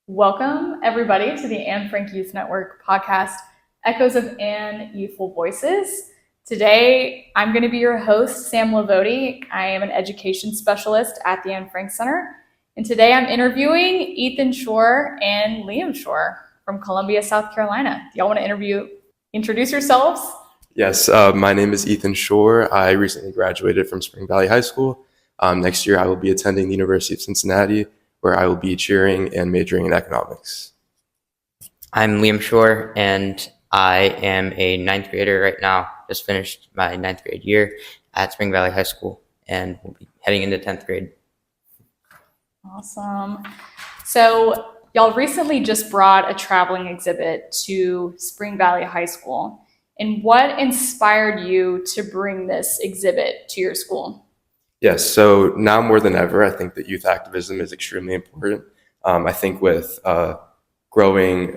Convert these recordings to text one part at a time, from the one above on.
Welcome, everybody, to the Anne Frank Youth Network podcast, Echoes of Anne Youthful Voices. Today, I'm going to be your host, Sam Livoti. I am an education specialist at the Anne Frank Center. And today, I'm interviewing Ethan Shure and Liam Shure from Columbia, South Carolina. Do y'all want to introduce yourselves? Yes, my name is Ethan Shure. I recently graduated from Spring Valley High School. Next year, I will be attending the University of Cincinnati, where I will be cheering and majoring in economics. I'm Liam Shure, and I am a ninth grader right now. Just finished my ninth grade year at Spring Valley High School, and we'll be heading into 10th grade. Awesome. So y'all recently just brought a traveling exhibit to Spring Valley High School. And what inspired you to bring this exhibit to your school? Yes, so now more than ever, I think that youth activism is extremely important. I think with growing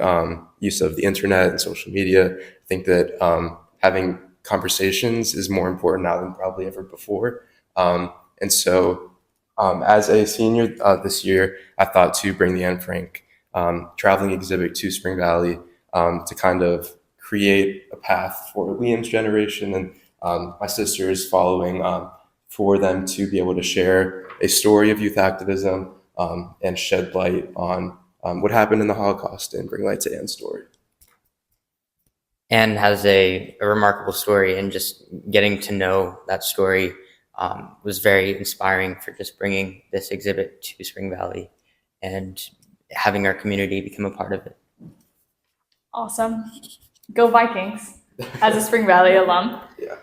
use of the internet and social media, I think that having conversations is more important now than probably ever before. And so as a senior this year, I thought to bring the Anne Frank traveling exhibit to Spring Valley to kind of create a path for Liam's generation and my sisters following for them to be able to share a story of youth activism and shed light on what happened in the Holocaust and bring light to Anne's story. Anne has a remarkable story, and just getting to know that story was very inspiring for just bringing this exhibit to Spring Valley and having our community become a part of it. Awesome. Go Vikings, as a Spring Valley alum. Yeah.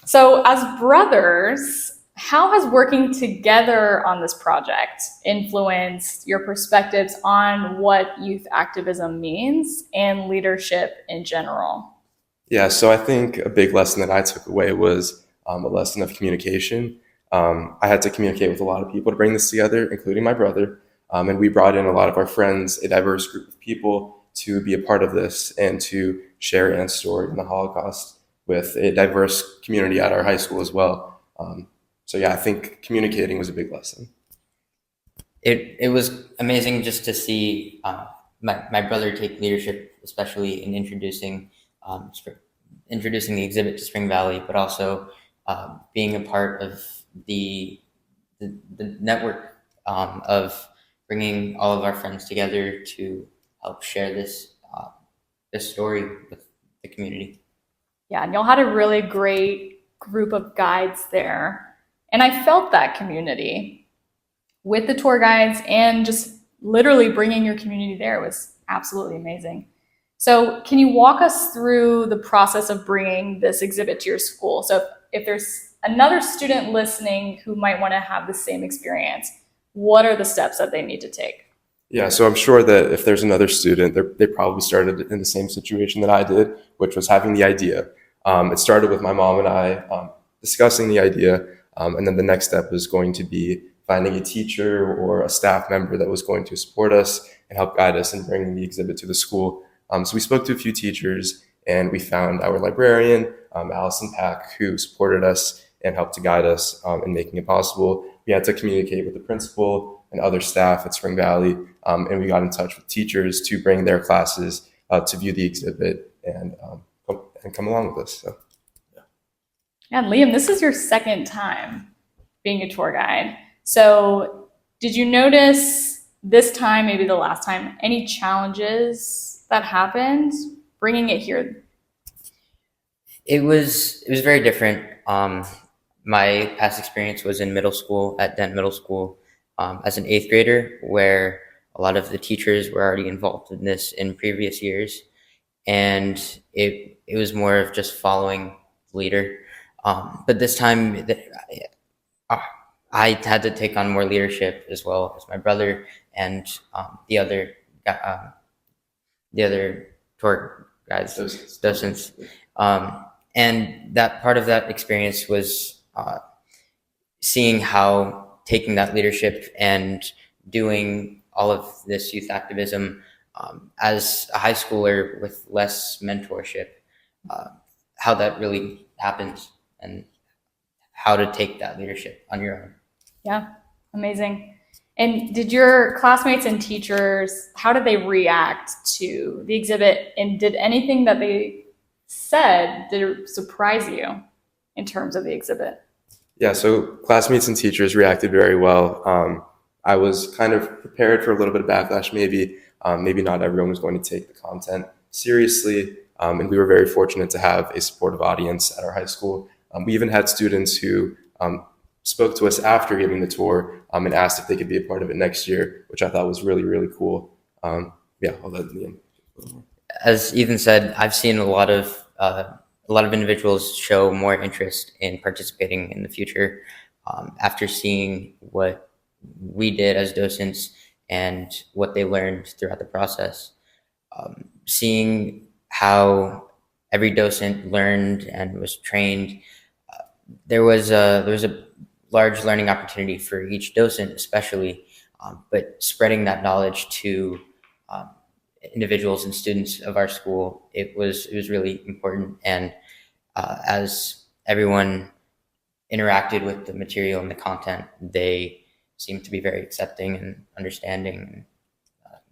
So as brothers, how has working together on this project influenced your perspectives on what youth activism means and leadership in general? Yeah, so I think a big lesson that I took away was a lesson of communication. I had to communicate with a lot of people to bring this together, including my brother. And we brought in a lot of our friends, a diverse group of people, to be a part of this and to share Anne's story in the Holocaust with a diverse community at our high school as well. So yeah, I think communicating was a big lesson. It was amazing just to see my brother take leadership, especially in introducing the exhibit to Spring Valley, but also being a part of the network of bringing all of our friends together to help share this story with the community. Yeah, and y'all had a really great group of guides there. And I felt that community with the tour guides, and just literally bringing your community there was absolutely amazing. So can you walk us through the process of bringing this exhibit to your school? So if there's another student listening who might want to have the same experience, what are the steps that they need to take? Yeah, so I'm sure that if there's another student, they probably started in the same situation that I did, which was having the idea. It started with my mom and I discussing the idea, and then the next step was going to be finding a teacher or a staff member that was going to support us and help guide us in bringing the exhibit to the school. So we spoke to a few teachers, and we found our librarian, Allison Pack, who supported us and helped to guide us in making it possible. We had to communicate with the principal and other staff at Spring Valley, and we got in touch with teachers to bring their classes to view the exhibit and come along with us. So, yeah. And Liam, this is your second time being a tour guide. So did you notice this time, maybe the last time, any challenges that happened bringing it here? It was very different. My past experience was in middle school at Dent Middle School as an eighth grader, where a lot of the teachers were already involved in this in previous years, and it was more of just following the leader. But this time, I had to take on more leadership as well as my brother and the other tour guides, docents. And that part of that experience was seeing how taking that leadership and doing all of this youth activism as a high schooler with less mentorship, how that really happens and how to take that leadership on your own. Yeah, amazing. And did your classmates and teachers, how did they react to the exhibit? And did anything that they said, did it surprise you in terms of the exhibit? Yeah, so classmates and teachers reacted very well. I was kind of prepared for a little bit of backlash, maybe. Maybe not everyone was going to take the content seriously. And we were very fortunate to have a supportive audience at our high school. We even had students who spoke to us after giving the tour and asked if they could be a part of it next year, which I thought was really, really cool. Yeah, I'll let Ian. As Ethan said, I've seen a lot of individuals show more interest in participating in the future after seeing what we did as docents and what they learned throughout the process. Seeing how every docent learned and was trained, there was a large learning opportunity for each docent, especially, but spreading that knowledge to individuals and students of our school, it was really important. And as everyone interacted with the material and the content, they seemed to be very accepting and understanding and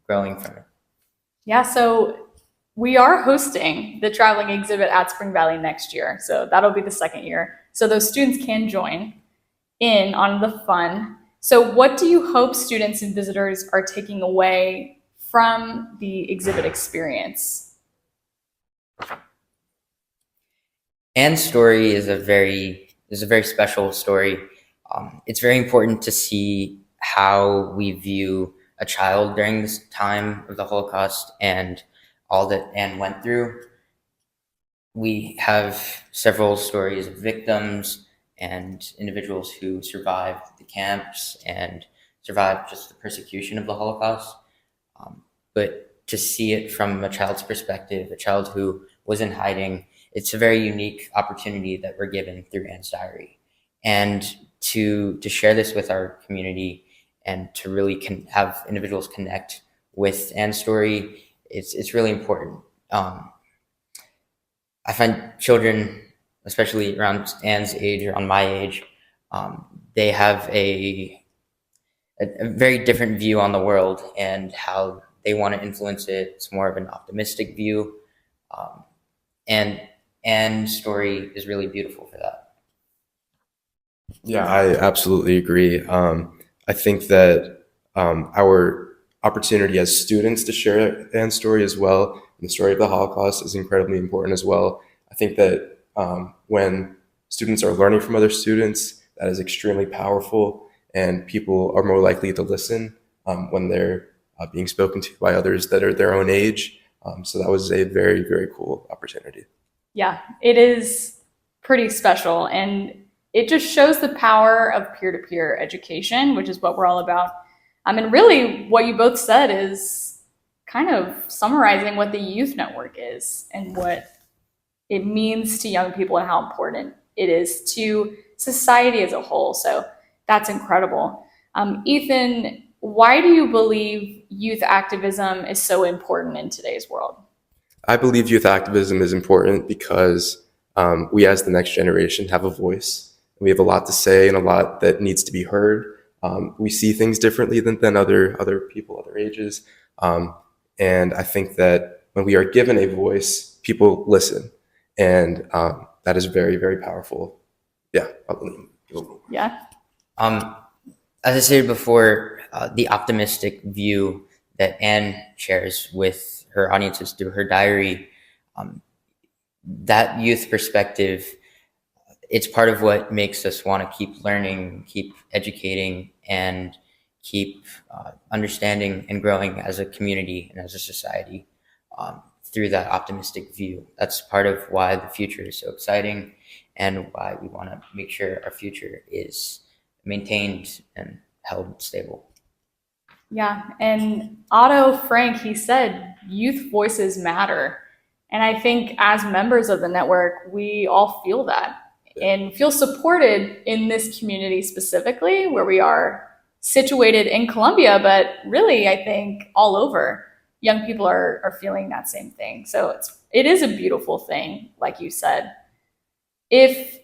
growing from it. Yeah, so we are hosting the traveling exhibit at Spring Valley next year. So that'll be the second year. So those students can join in on the fun. So what do you hope students and visitors are taking away from the exhibit experience? Anne's story is a very special story. It's very important to see how we view a child during this time of the Holocaust and all that Anne went through. We have several stories of victims and individuals who survived the camps and survived just the persecution of the Holocaust. But to see it from a child's perspective, a child who was in hiding, it's a very unique opportunity that we're given through Anne's diary. And to share this with our community and to really have individuals connect with Anne's story, it's really important. I find children, especially around Anne's age or on my age, they have a very different view on the world and how they want to influence it. It's more of an optimistic view. And Anne's story is really beautiful for that. Yeah, I absolutely agree. I think that our opportunity as students to share Anne's story as well, and the story of the Holocaust, is incredibly important as well. I think that when students are learning from other students, that is extremely powerful, and people are more likely to listen when they're being spoken to by others that are their own age. So that was a very, very cool opportunity. Yeah, it is pretty special. And it just shows the power of peer-to-peer education, which is what we're all about. And really what you both said is kind of summarizing what the Youth Network is and what it means to young people and how important it is to society as a whole. So that's incredible. Ethan, why do you believe youth activism is so important in today's world? I believe youth activism is important because we as the next generation have a voice. We have a lot to say and a lot that needs to be heard. We see things differently than other people, other ages. And I think that when we are given a voice, people listen. And that is very, very powerful. Yeah. Yeah. As I said before, the optimistic view that Anne shares with her audiences through her diary, that youth perspective, it's part of what makes us want to keep learning, keep educating, and keep understanding and growing as a community and as a society through that optimistic view. That's part of why the future is so exciting and why we want to make sure our future is maintained and held stable. Yeah, and Otto Frank, he said, youth voices matter. And I think as members of the network, we all feel that and feel supported in this community specifically, where we are situated in Columbia, but really, I think all over, young people are feeling that same thing. So it is a beautiful thing, like you said. If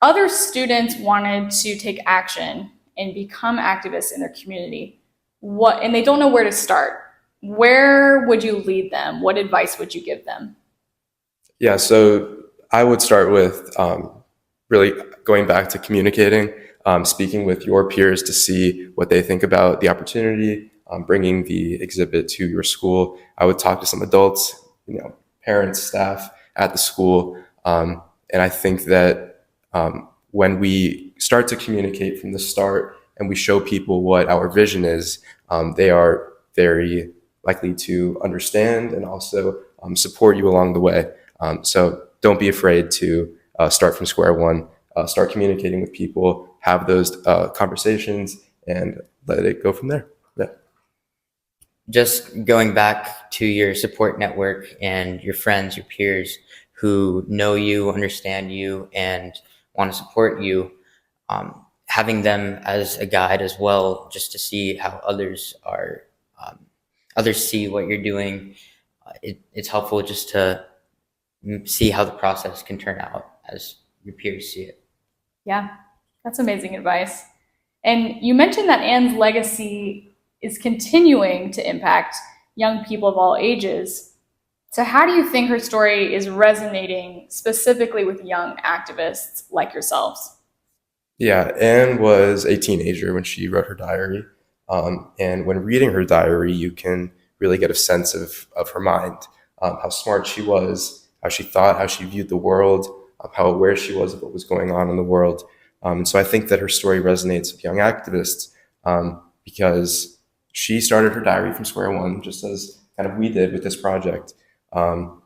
other students wanted to take action and become activists in their community, and they don't know where to start, where would you lead them? What advice would you give them? Yeah, so I would start with really going back to communicating, speaking with your peers to see what they think about the opportunity, bringing the exhibit to your school. I would talk to some adults, parents, staff at the school, and I think that when we start to communicate from the start and we show people what our vision is, they are very likely to understand and also support you along the way. So don't be afraid to start from square one, start communicating with people, have those conversations, and let it go from there. Yeah. Just going back to your support network and your friends, your peers who know you, understand you, and want to support you, having them as a guide as well, just to see how others see what you're doing. It's helpful just to see how the process can turn out as your peers see it. Yeah, that's amazing advice. And you mentioned that Anne's legacy is continuing to impact young people of all ages. So how do you think her story is resonating specifically with young activists like yourselves? Yeah, Anne was a teenager when she wrote her diary. And when reading her diary, you can really get a sense of her mind, how smart she was, how she thought, how she viewed the world, how aware she was of what was going on in the world. And so I think that her story resonates with young activists because she started her diary from square one, just as kind of we did with this project. And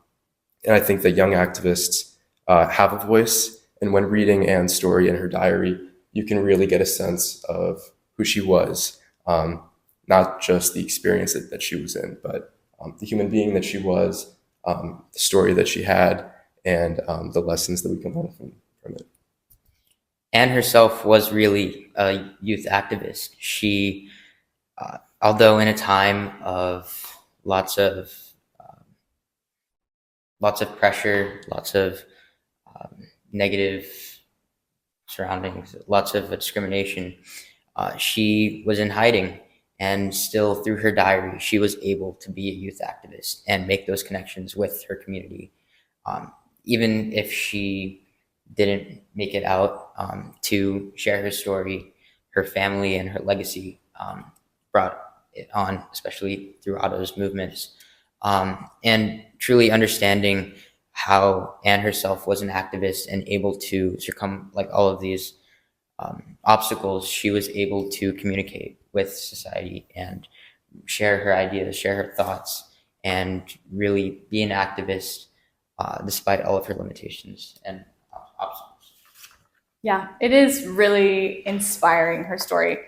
I think that young activists have a voice. And when reading Anne's story in her diary, you can really get a sense of who she was, not just the experience that she was in, but the human being that she was, the story that she had, and the lessons that we can learn from it. Anne herself was really a youth activist. She, although in a time of lots of pressure, lots of negative surroundings, lots of discrimination, she was in hiding, and still through her diary, she was able to be a youth activist and make those connections with her community. Even if she didn't make it out to share her story, her family and her legacy brought it on, especially through Otto's movements. And truly understanding how Anne herself was an activist and able to succumb like all of these obstacles, she was able to communicate with society and share her ideas, share her thoughts, and really be an activist despite all of her limitations and obstacles. Yeah, it is really inspiring, her story.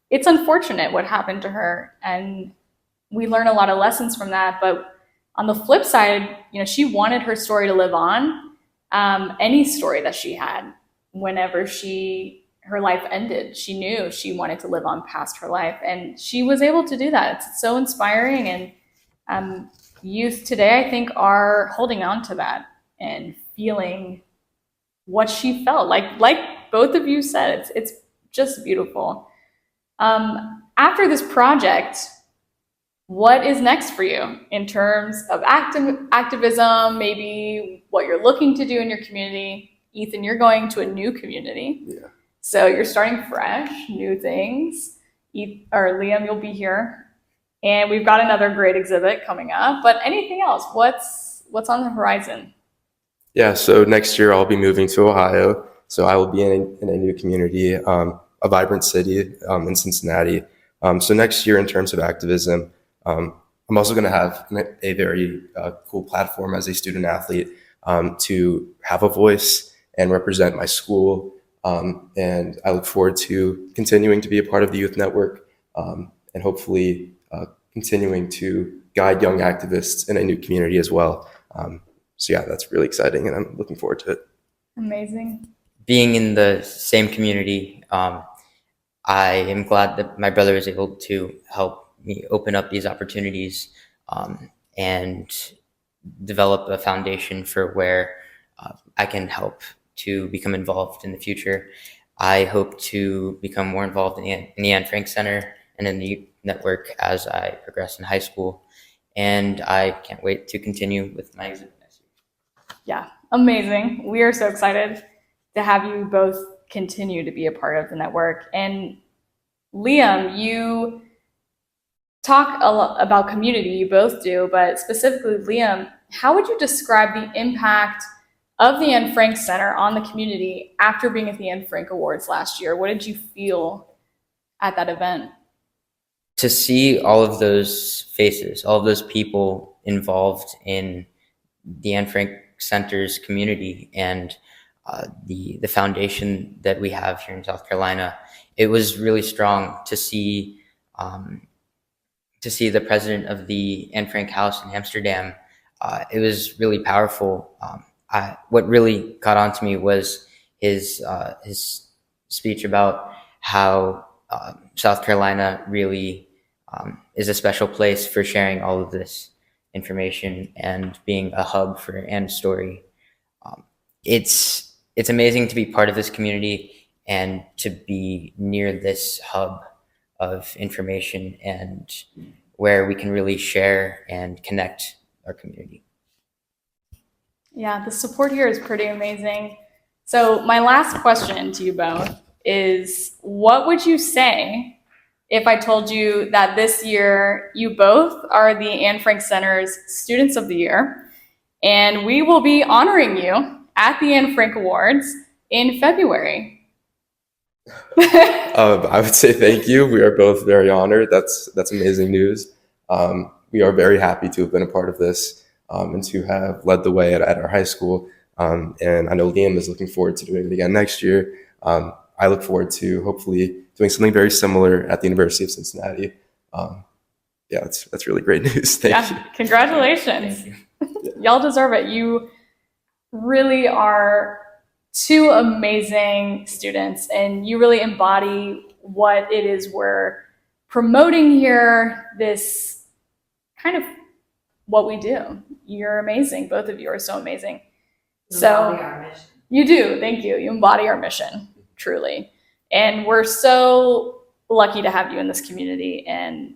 It's unfortunate what happened to her, and we learn a lot of lessons from that. But on the flip side, she wanted her story to live on. Any story that she had, whenever her life ended, she knew she wanted to live on past her life, and she was able to do that. It's so inspiring, and youth today, I think, are holding on to that and feeling what she felt. Like both of you said, it's just beautiful. After this project, what is next for you in terms of activism, maybe what you're looking to do in your community? Ethan, you're going to a new community. Yeah. So you're starting fresh, new things. Liam, you'll be here. And we've got another great exhibit coming up. But anything else? What's on the horizon? Yeah, so next year I'll be moving to Ohio. So I will be in a new community, a vibrant city in Cincinnati. So next year, in terms of activism, I'm also going to have a very cool platform as a student athlete to have a voice and represent my school. And I look forward to continuing to be a part of the youth network and hopefully continuing to guide young activists in a new community as well. So yeah, that's really exciting, and I'm looking forward to it. Amazing. Being in the same community, I am glad that my brother was able to help me open up these opportunities and develop a foundation for where I can help to become involved in the future. I hope to become more involved in the Anne Frank Center and in the youth network as I progress in high school. And I can't wait to continue with my exhibit next year. Yeah, amazing. We are so excited to have you both continue to be a part of the network. And Liam, you talk a lot about community, you both do, but specifically Liam, how would you describe the impact of the Anne Frank Center on the community after being at the Anne Frank Awards last year? What did you feel at that event? To see all of those faces, all of those people involved in the Anne Frank Center's community and the foundation that we have here in South Carolina, it was really strong to see the president of the Anne Frank House in Amsterdam. It was really powerful. What really caught on to me was his speech about how South Carolina really is a special place for sharing all of this information and being a hub for Anne's story. It's amazing to be part of this community and to be near this hub of information and where we can really share and connect our community. Yeah, the support here is pretty amazing. So my last question to you both is, what would you say if I told you that this year you both are the Anne Frank Center's Students of the Year, and we will be honoring you at the Anne Frank Awards in February? I would say thank you. We are both very honored. That's amazing news. We are very happy to have been a part of this and to have led the way at our high school. And I know Liam is looking forward to doing it again next year. I look forward to hopefully doing something very similar at the University of Cincinnati. Yeah, that's really great news. Thank you. Congratulations. Thank you. Y'all deserve it. You really are two amazing students, and you really embody what it is we're promoting here, this kind of what we do. You're amazing. Both of you are so amazing. You embody our mission. You do. Thank you. You embody our mission, truly. And we're so lucky to have you in this community and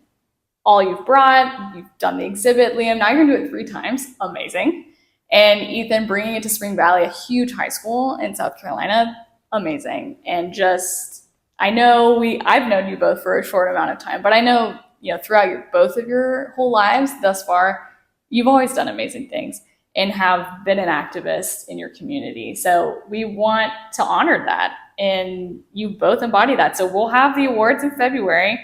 all you've brought. You've done the exhibit, Liam. Now you're going to do it 3 times. Amazing. And Ethan, bringing it to Spring Valley, a huge high school in South Carolina. Amazing. And just, I've known you both for a short amount of time, but I know, throughout both of your whole lives thus far, you've always done amazing things and have been an activist in your community. So we want to honor that, and you both embody that. So we'll have the awards in February,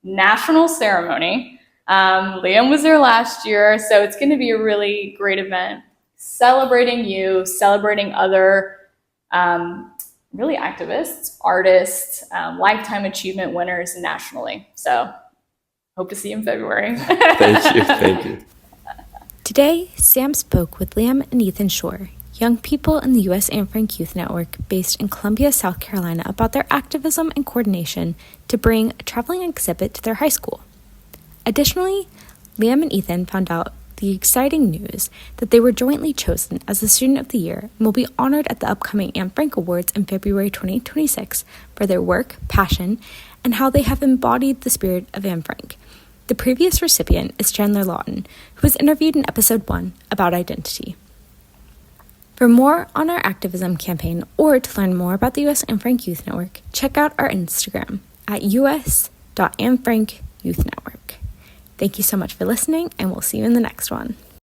national ceremony. Liam was there last year, so it's going to be a really great event, celebrating you, celebrating other really activists, artists, lifetime achievement winners nationally. So hope to see you in February. Thank you. Today, Sam spoke with Liam and Ethan Shure, young people in the U.S. Anne Frank Youth Network based in Columbia, South Carolina, about their activism and coordination to bring a traveling exhibit to their high school. Additionally, Liam and Ethan found out the exciting news that they were jointly chosen as the Student of the Year and will be honored at the upcoming Anne Frank Awards in February 2026 for their work, passion, and how they have embodied the spirit of Anne Frank. The previous recipient is Chandler Lawton, who was interviewed in episode 1 about identity. For more on our activism campaign or to learn more about the U.S. Anne Frank Youth Network, check out our Instagram at us.annefrankyouth network. Thank you so much for listening, and we'll see you in the next one.